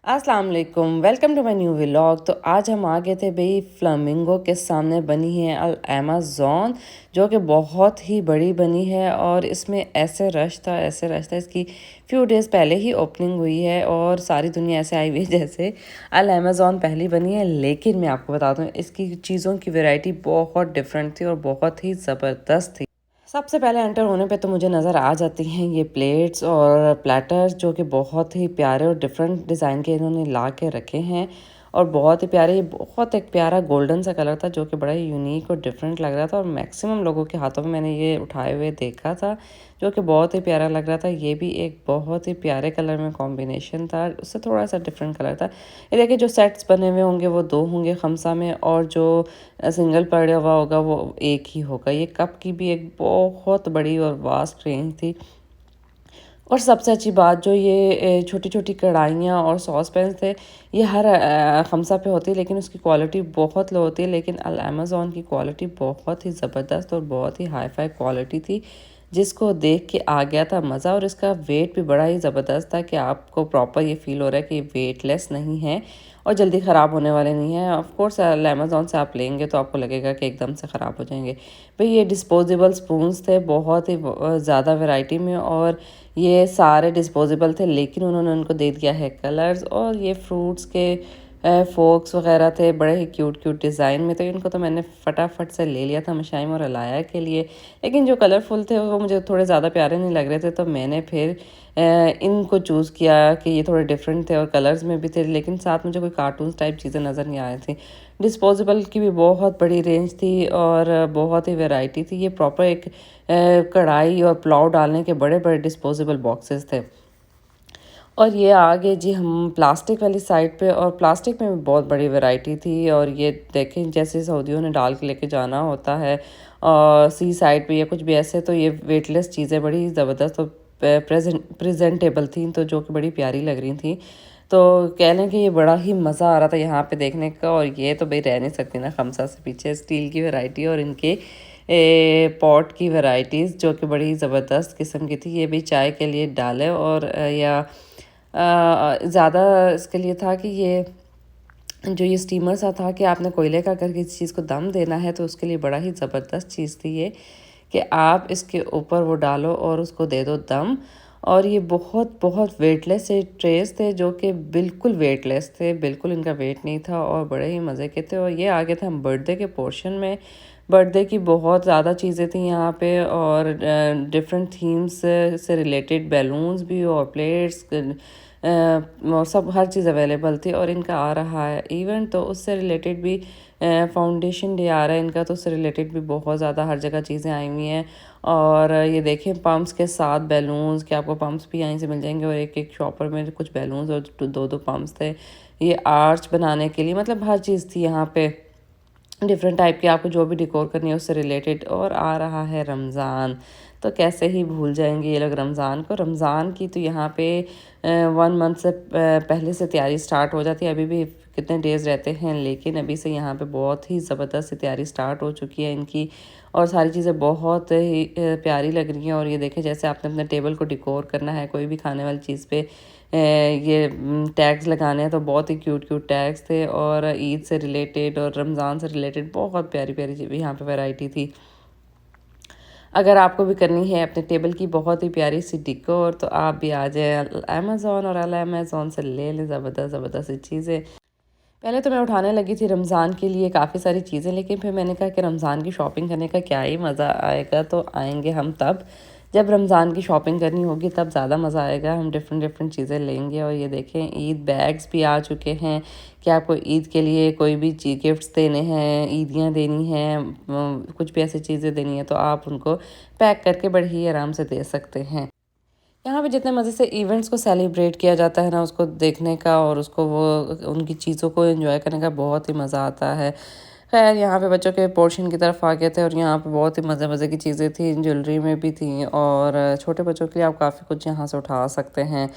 अस्सलाम वालेकुम, welcome to my new vlog. तो आज हम आ गए थे भाई फ्लामिंगो के सामने बनी है अल अमेज़न, जो कि बहुत ही बड़ी बनी है। और इसमें ऐसे रश था इसकी फ्यू डेज़ पहले ही ओपनिंग हुई है और सारी दुनिया ऐसे आई हुई है जैसे अल अमेज़न पहली बनी है। लेकिन मैं आपको बता दूं, इसकी चीज़ों की वैरायटी बहुत डिफरेंट थी और बहुत ही ज़बरदस्त थी। सबसे पहले एंटर होने पे तो मुझे नज़र आ जाती हैं ये प्लेट्स और प्लेटर्स, जो कि बहुत ही प्यारे और डिफरेंट डिज़ाइन के इन्होंने ला के रखे हैं। और बहुत ही प्यारे, ये बहुत एक प्यारा गोल्डन सा कलर था जो कि बड़ा ही यूनिक और डिफरेंट लग रहा था। और मैक्सिमम लोगों के हाथों में मैंने ये उठाए हुए देखा था, जो कि बहुत ही प्यारा लग रहा था। ये भी एक बहुत ही प्यारे कलर में कॉम्बिनेशन था, उससे थोड़ा सा डिफरेंट कलर था। ये देखिए, जो सेट्स बने हुए होंगे वो दो होंगे खमसा में, और जो सिंगल पड़ा हुआ होगा वो एक ही होगा। ये कप की भी एक बहुत बड़ी और वास्ट रेंज थी। और सबसे अच्छी बात, जो ये छोटी छोटी कढ़ाइयाँ और सॉस पैन थे, ये हर खमसा पे होती है लेकिन उसकी क्वालिटी बहुत लो होती है। लेकिन अल अमेज़न की क्वालिटी बहुत ही ज़बरदस्त और बहुत ही हाई फाई क्वालिटी थी, जिसको देख के आ गया था मज़ा। और इसका वेट भी बड़ा ही ज़बरदस्त था कि आपको प्रॉपर ये फील हो रहा है कि ये वेटलेस नहीं है और जल्दी ख़राब होने वाले नहीं है। ऑफ कोर्स अमेज़न से आप लेंगे तो आपको लगेगा कि एकदम से ख़राब हो जाएंगे। भाई ये डिस्पोजेबल स्पून्स थे बहुत ही ज़्यादा वैरायटी में, और ये सारे डिस्पोजेबल थे, लेकिन उन्होंने उनको दे दिया है कलर्स। और ये फ्रूट्स के फोक्स वगैरह थे बड़े ही क्यूट क्यूट डिज़ाइन में, तो इनको तो मैंने फटाफट से ले लिया था मशाइम और अलाया के लिए। लेकिन जो कलरफुल थे वो मुझे थोड़े ज़्यादा प्यारे नहीं लग रहे थे, तो मैंने फिर इनको चूज़ किया कि ये थोड़े डिफरेंट थे और कलर्स में भी थे, लेकिन साथ मुझे कोई कार्टून्स टाइप चीज़ें नज़र नहीं आ रही थी। डिस्पोजेबल की भी बहुत बड़ी रेंज थी और बहुत ही वैरायटी थी। ये प्रॉपर एक कढ़ाई और पुलाव डालने के बड़े बड़े डिस्पोजेबल बॉक्सेस थे। और ये आगे जी हम प्लास्टिक वाली साइड पे, और प्लास्टिक में भी बहुत बड़ी वैरायटी थी। और ये देखें, जैसे सऊदियों ने डाल के लेके जाना होता है और सी साइड पे या कुछ भी ऐसे, तो ये वेटलेस चीज़ें बड़ी ज़बरदस्त और प्रेजेंटेबल थी, तो जो कि बड़ी प्यारी लग रही थी। तो कह लें कि ये बड़ा ही मज़ा आ रहा था यहाँ पे देखने का। और ये तो भाई रह नहीं सकती ना खमसा से पीछे, स्टील की वैरायटी और इनके पॉट की वैरायटीज़ जो कि बड़ी ज़बरदस्त किस्म की थी। ये भी चाय के लिए डाले, और या ज़्यादा इसके लिए था कि ये स्टीमर सा था कि आपने कोयले का अगर किसी चीज़ को दम देना है तो उसके लिए बड़ा ही ज़बरदस्त चीज़ थी ये, कि आप इसके ऊपर वो डालो और उसको दे दो दम। और ये बहुत बहुत वेटलेस से ट्रेस थे, जो कि बिल्कुल वेटलेस थे, बिल्कुल इनका वेट नहीं था और बड़े ही मज़े के थे। और ये आगे थे हम बर्थडे के पोर्शन में। बर्थडे की बहुत ज़्यादा चीज़ें थी यहाँ पे, और डिफरेंट थीम्स से रिलेटेड बैलून्स भी और प्लेट्स और सब हर चीज़ अवेलेबल थी। और इनका आ रहा है इवेंट, तो उससे रिलेटेड भी फाउंडेशन डे आ रहा है इनका, तो उससे रिलेटेड भी बहुत ज़्यादा हर जगह चीज़ें आई हुई हैं। और ये देखें, पम्प्स के साथ बैलून्स, कि आपको पम्प्स भी यहीं से मिल जाएंगे। और एक एक शॉपर में कुछ बैलून्स और दो दो पम्प्स थे ये आर्च बनाने के लिए। मतलब हर चीज़ थी यहाँ पे, डिफरेंट टाइप की, आपको जो भी डिकोर करनी है उससे रिलेटेड। और आ रहा है रमज़ान, तो कैसे ही भूल जाएंगे ये लोग रमज़ान को। रमज़ान की तो यहाँ पे 1 मंथ से पहले से तैयारी स्टार्ट हो जाती है। अभी भी कितने डेज़ रहते हैं, लेकिन अभी से यहाँ पे बहुत ही ज़बरदस्त तैयारी स्टार्ट हो चुकी है इनकी। और सारी चीज़ें बहुत ही प्यारी लग रही हैं। और ये देखें, जैसे आपने अपने टेबल को डिकोर करना है कोई भी खाने वाली चीज़ पे, ये टैग्स लगाने हैं, तो बहुत ही क्यूट क्यूट टैग्स थे। और ईद से रिलेटेड और रमज़ान से रिलेटेड बहुत प्यारी प्यारी यहाँ पे वैरायटी थी। अगर आपको भी करनी है अपने टेबल की बहुत ही प्यारी सी डिकोर, तो आप भी आ जाए अमेज़न और अल अमेज़न से ले लें ज़बरदस्त ज़बरदस्त सी चीज़ें। पहले तो मैं उठाने लगी थी रमज़ान के लिए काफ़ी सारी चीज़ें, लेकिन फिर मैंने कहा कि रमज़ान की शॉपिंग करने का क्या ही मज़ा आएगा, तो आएंगे हम तब जब रमज़ान की शॉपिंग करनी होगी, तब ज़्यादा मज़ा आएगा। हम डिफरेंट डिफरेंट चीज़ें लेंगे। और ये देखें, ईद बैग्स भी आ चुके हैं कि आपको ईद के लिए कोई भी गिफ्ट्स देने हैं, ईदियाँ देनी हैं, कुछ भी ऐसी चीज़ें देनी है, तो आप उनको पैक करके बड़े ही आराम से दे सकते हैं। यहाँ पे जितने मज़े से इवेंट्स को सेलिब्रेट किया जाता है ना, उसको देखने का और उसको वो उनकी चीज़ों को एंजॉय करने का बहुत ही मज़ा आता है। खैर, यहाँ पे बच्चों के पोर्शन की तरफ आ गए थे, और यहाँ पे बहुत ही मज़े मज़े की चीज़ें थी, ज्वेलरी में भी थी। और छोटे बच्चों के लिए आप काफ़ी कुछ यहाँ से उठा सकते हैं।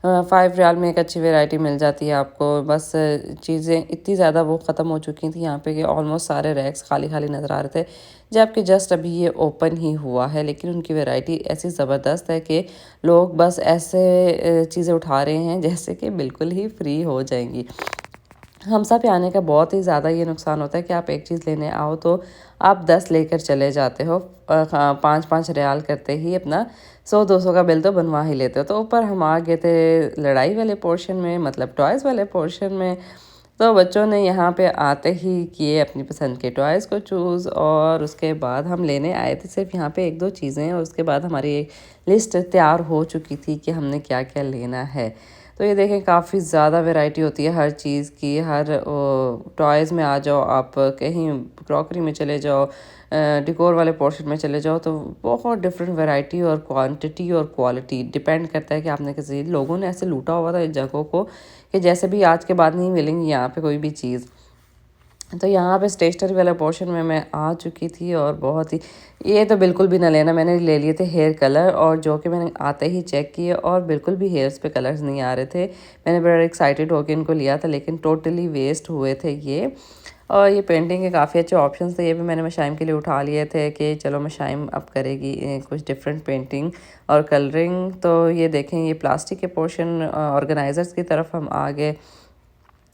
5 रियाल में एक अच्छी वैरायटी मिल जाती है आपको। बस चीज़ें इतनी ज़्यादा वो ख़त्म हो चुकी थी यहाँ पे कि ऑलमोस्ट सारे रैक्स खाली खाली नज़र आ रहे थे, जबकि जस्ट अभी ये ओपन ही हुआ है। लेकिन उनकी वैरायटी ऐसी ज़बरदस्त है कि लोग बस ऐसे चीज़ें उठा रहे हैं जैसे कि बिल्कुल ही फ्री हो जाएंगी। हमसा पे आने का बहुत ही ज़्यादा ये नुकसान होता है कि आप एक चीज़ लेने आओ तो आप 10 लेकर चले जाते हो। 5-5 रियाल करते ही अपना 100-200 का बिल तो बनवा ही लेते हो। तो ऊपर हम आ गए थे लड़ाई वाले पोर्शन में, मतलब टॉयज़ वाले पोर्शन में। तो बच्चों ने यहाँ पे आते ही किए अपनी पसंद के टॉयज़ को चूज़, और उसके बाद हम लेने आए थे सिर्फ यहाँ पे 1-2 चीज़ें, और उसके बाद हमारी एक लिस्ट तैयार हो चुकी थी कि हमने क्या क्या लेना है। तो ये देखें काफ़ी ज़्यादा वैरायटी होती है हर चीज़ की। हर टॉयज़ में आ जाओ आप, कहीं क्रॉकरी में चले जाओ, डेकोर वाले पोर्शन में चले जाओ, तो बहुत डिफरेंट वैरायटी और क्वांटिटी और क्वालिटी डिपेंड करता है कि आपने किसी लोगों ने ऐसे लूटा हुआ था इस जगहों को कि जैसे भी आज के बाद नहीं मिलेंगी यहाँ पे कोई भी चीज़। तो यहाँ पे स्टेशनरी वाला पोर्शन में मैं आ चुकी थी, और बहुत ही, ये तो बिल्कुल भी ना लेना, मैंने ले लिए थे हेयर कलर, और जो कि मैंने आते ही चेक किए और बिल्कुल भी हेयर्स पे कलर्स नहीं आ रहे थे। मैंने बड़ा एक्साइटेड होकर इनको लिया था, लेकिन टोटली वेस्ट हुए थे ये। और ये पेंटिंग के काफ़ी अच्छे ऑप्शंस थे, ये भी मैंने मशाइम के लिए उठा लिए थे कि चलो मशाइम अब करेगी कुछ डिफरेंट पेंटिंग और कलरिंग। तो ये देखें, ये प्लास्टिक के पोर्शन ऑर्गेनाइज़र्स की तरफ हम आ गए।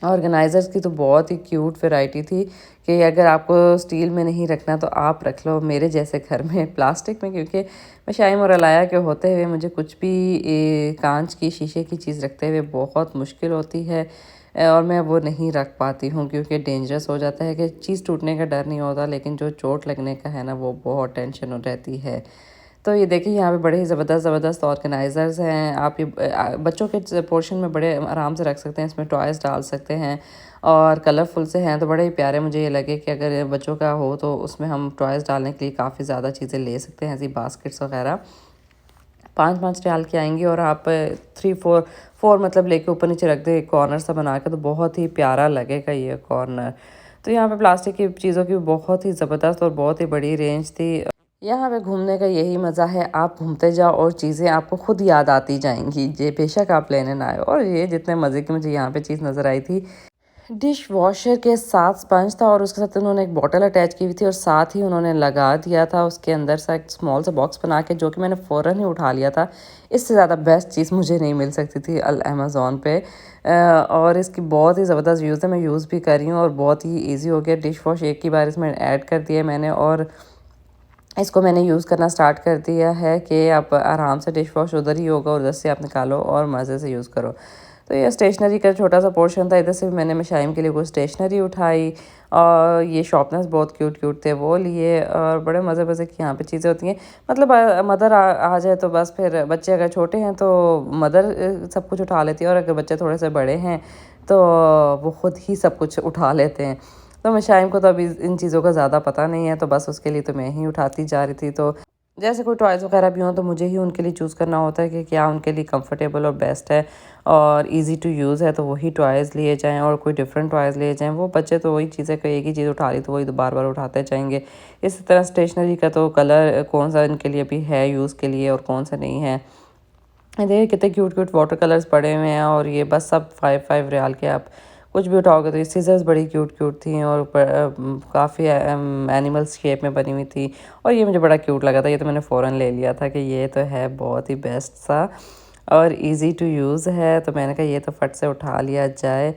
ऑर्गेनाइज़र्स की तो बहुत ही क्यूट वैरायटी थी कि अगर आपको स्टील में नहीं रखना तो आप रख लो मेरे जैसे घर में प्लास्टिक में, क्योंकि मशाइम और अलाया के होते हुए मुझे कुछ भी कांच की शीशे की चीज़ रखते हुए बहुत मुश्किल होती है, और मैं वो नहीं रख पाती हूँ क्योंकि डेंजरस हो जाता है कि चीज़ टूटने का डर नहीं होता, लेकिन जो चोट लगने का है ना वो बहुत टेंशन हो रहती है। तो ये देखिए यहाँ पे बड़े ही ज़बरदस्त ज़बरदस्त ऑर्गेनाइज़र्स हैं। आप ये बच्चों के पोर्शन में बड़े आराम से रख सकते हैं, इसमें टॉयज़ डाल सकते हैं, और कलरफुल से हैं तो बड़े ही प्यारे। मुझे ये लगे कि अगर बच्चों का हो तो उसमें हम टॉयज़ डालने के लिए काफ़ी ज़्यादा चीज़ें ले सकते हैं, ऐसी बास्केट्स वगैरह। 5-5 रियाल की आएंगी, और आप 3-4 मतलब लेके ऊपर नीचे रख दे कॉर्नर सा बना के, तो बहुत ही प्यारा लगेगा ये कॉर्नर। तो यहाँ पे प्लास्टिक की चीज़ों की बहुत ही ज़बरदस्त और बहुत ही बड़ी रेंज थी। यहाँ पे घूमने का यही मज़ा है, आप घूमते जाओ और चीज़ें आपको खुद याद आती जाएंगी, ये बेशक आप लेने ना आए। और ये जितने मज़े की मुझे यहाँ पे चीज़ नज़र आई थी, डिश वॉशर के साथ स्पंज था, और उसके साथ उन्होंने एक बॉटल अटैच की हुई थी, और साथ ही उन्होंने लगा दिया था उसके अंदर सा एक स्मॉल सा बॉक्स बना के, जो कि मैंने फ़ौरन ही उठा लिया था। इससे ज़्यादा बेस्ट चीज़ मुझे नहीं मिल सकती थी अमेज़ॉन पे। और इसकी बहुत ही ज़बरदस्त यूज़ है, मैं यूज़ भी कर रही हूँ, और बहुत ही ईजी हो गया। डिश वॉश एक ही बार इसमें ऐड कर दिया मैंने, और इसको मैंने यूज़ करना स्टार्ट कर दिया है कि आप आराम से डिश वॉश उधर ही होगा, और उधर से आप निकालो और मज़े से यूज़ करो। तो ये स्टेशनरी का छोटा सा पोर्शन था, इधर से भी मैंने मशाइम के लिए कोई स्टेशनरी उठाई, और ये शॉर्पनर्स बहुत क्यूट क्यूट थे वो लिए, और बड़े मज़े मज़े की यहाँ पे चीज़ें होती हैं। मतलब मदर आ जाए तो बस, फिर बच्चे अगर छोटे हैं तो मदर सब कुछ उठा लेती है, और अगर बच्चे थोड़े से बड़े हैं तो वो खुद ही सब कुछ उठा लेते हैं। तो मशाइम को तो अभी इन चीज़ों का ज़्यादा पता नहीं है, तो बस उसके लिए तो मैं ही उठाती जा रही थी। तो जैसे कोई टॉयज़ वगैरह भी हों तो मुझे ही उनके लिए चूज़ करना होता है कि क्या उनके लिए कंफर्टेबल और बेस्ट है और इजी टू यूज़ है, तो वही टॉयज़ लिए जाएँ, और कोई डिफरेंट टॉयज़ लिए जाएँ। वो बच्चे तो वही चीज़ें, कोई एक ही चीज़ उठा ली तो वही तो बार बार उठाते जाएंगे। इसी तरह स्टेशनरी का तो कलर कौन सा इनके लिए भी है यूज़ के लिए और कौन सा नहीं है। देखिए कितने क्यूट क्यूट वाटर कलर्स पड़े हुए हैं, और ये बस सब 5-5 रियाल के आप कुछ भी उठाओगे। तो ये सीजर्स बड़ी क्यूट क्यूट थी, और काफ़ी एनिमल्स शेप में बनी हुई थी, और ये मुझे बड़ा क्यूट लगा था। ये तो मैंने फ़ौरन ले लिया था कि ये तो है बहुत ही बेस्ट सा और इजी टू यूज़ है, तो मैंने कहा ये तो फट से उठा लिया जाए।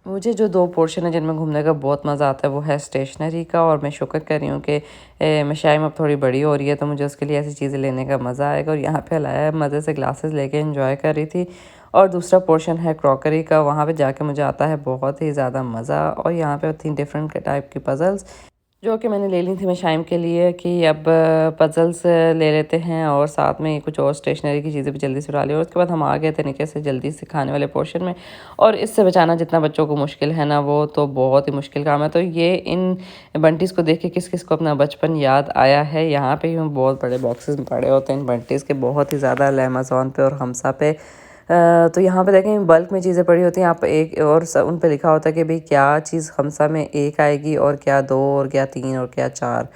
मुझे जो 2 पोर्शन है जिनमें घूमने का बहुत मज़ा आता है वो है स्टेशनरी का, और मैं शुक्र कर रही हूँ कि मशाइम अब थोड़ी बड़ी हो रही है, तो मुझे उसके लिए ऐसी चीज़ें लेने का मज़ा आएगा। और यहाँ पे लाया मज़े से ग्लासेस लेके एंजॉय कर रही थी। और दूसरा पोर्शन है क्रॉकरी का, वहाँ पे जाके मुझे आता है बहुत ही ज़्यादा मज़ा। और यहाँ पे 3 डिफरेंट टाइप की पज़ल्स जो कि मैंने ले ली थी मशाइम के लिए कि अब पज़ल्स ले लेते हैं, और साथ में कुछ और स्टेशनरी की चीज़ें भी जल्दी से उठा ली। और उसके बाद हम आ गए तरीके से जल्दी से खाने वाले पोर्शन में, और इससे बचाना जितना बच्चों को मुश्किल है ना, वो तो बहुत ही मुश्किल काम है। तो ये इन बंटीज़ को देख के किस किस को अपना बचपन याद आया है। यहाँ पे ही बहुत बड़े बॉक्सेस में पड़े होते हैं इन बंटीज़ के, बहुत ही ज़्यादा अमेज़ॉन पे और हमसा पे। तो यहाँ पे देखें बल्क में चीज़ें पड़ी होती हैं, आप एक और उन पे लिखा होता है कि भाई क्या चीज़ हमसा में एक आएगी, और क्या 2, और क्या 3, और क्या 4।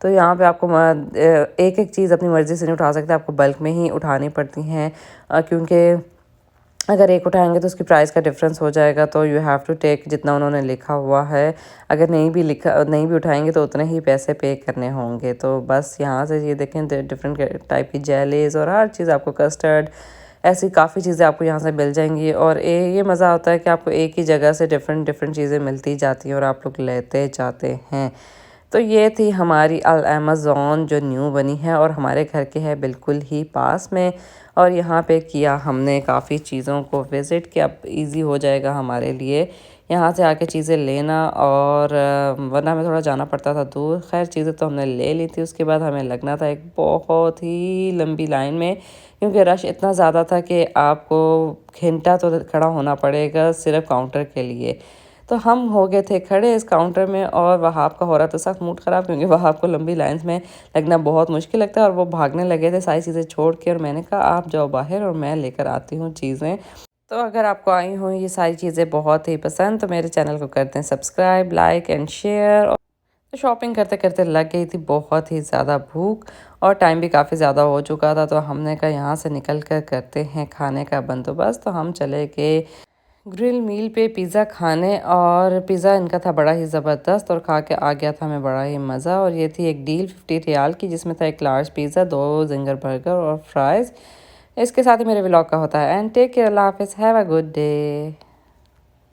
तो यहाँ पे आपको एक एक चीज़ अपनी मर्ज़ी से नहीं उठा सकते, आपको बल्क में ही उठानी पड़ती हैं, क्योंकि अगर एक उठाएंगे तो उसकी प्राइस का डिफरेंस हो जाएगा, तो यू हैव टू टेक जितना उन्होंने लिखा हुआ है। अगर नहीं भी उठाएंगे तो उतने ही पैसे पे करने होंगे। तो बस यहाँ से ये देखें डिफरेंट टाइप की जेलीज और हर चीज़ आपको, कस्टर्ड, ऐसी काफ़ी चीज़ें आपको यहाँ से मिल जाएंगी। और ये मज़ा आता है कि आपको एक ही जगह से डिफरेंट डिफरेंट चीज़ें मिलती जाती हैं और आप लोग लेते जाते हैं। तो ये थी हमारी अल अमेज़न जो न्यू बनी है और हमारे घर के है बिल्कुल ही पास में। और यहाँ पे किया हमने काफ़ी चीज़ों को विज़िट किया, अब इजी हो जाएगा हमारे लिए यहाँ से आके चीज़ें लेना। और वरना हमें थोड़ा जाना पड़ता था दूर। खैर चीज़ें तो हमने ले ली थी। उसके बाद हमें लगना था एक बहुत ही लंबी लाइन में, क्योंकि रश इतना ज़्यादा था कि आपको घंटा तो खड़ा होना पड़ेगा सिर्फ काउंटर के लिए। तो हम हो गए थे खड़े इस काउंटर में, और वहाब का हो रहा था सख्त मूड ख़राब, क्योंकि वहाब को लंबी लाइंस में लगना बहुत मुश्किल लगता है और वो भागने लगे थे सारी चीज़ें छोड़ के। और मैंने कहा आप जाओ बाहर और मैं लेकर आती हूँ चीज़ें। तो अगर आपको आई हों ये सारी चीज़ें बहुत ही पसंद, तो मेरे चैनल को करते हैं सब्सक्राइब, लाइक एंड शेयर। और तो शॉपिंग करते करते लग गई थी बहुत ही ज़्यादा भूख, और टाइम भी काफ़ी ज़्यादा हो चुका था। तो हमने कहा यहाँ से निकल कर करते हैं खाने का बंदोबस्त। तो हम चले गए ग्रिल मील पे पिज़्ज़ा खाने, और पिज़्ज़ा इनका था बड़ा ही ज़बरदस्त और खा के आ गया था हमें बड़ा ही मज़ा। और ये थी एक डील 50 रियाल की, जिसमें था एक लार्ज पिज़्ज़ा, 2 जिंगर बर्गर और फ्राइज़। इसके साथ ही मेरे व्लॉग का होता है एंड टेक केयर, अल्लाह हाफिज़, हैव अ गुड डे।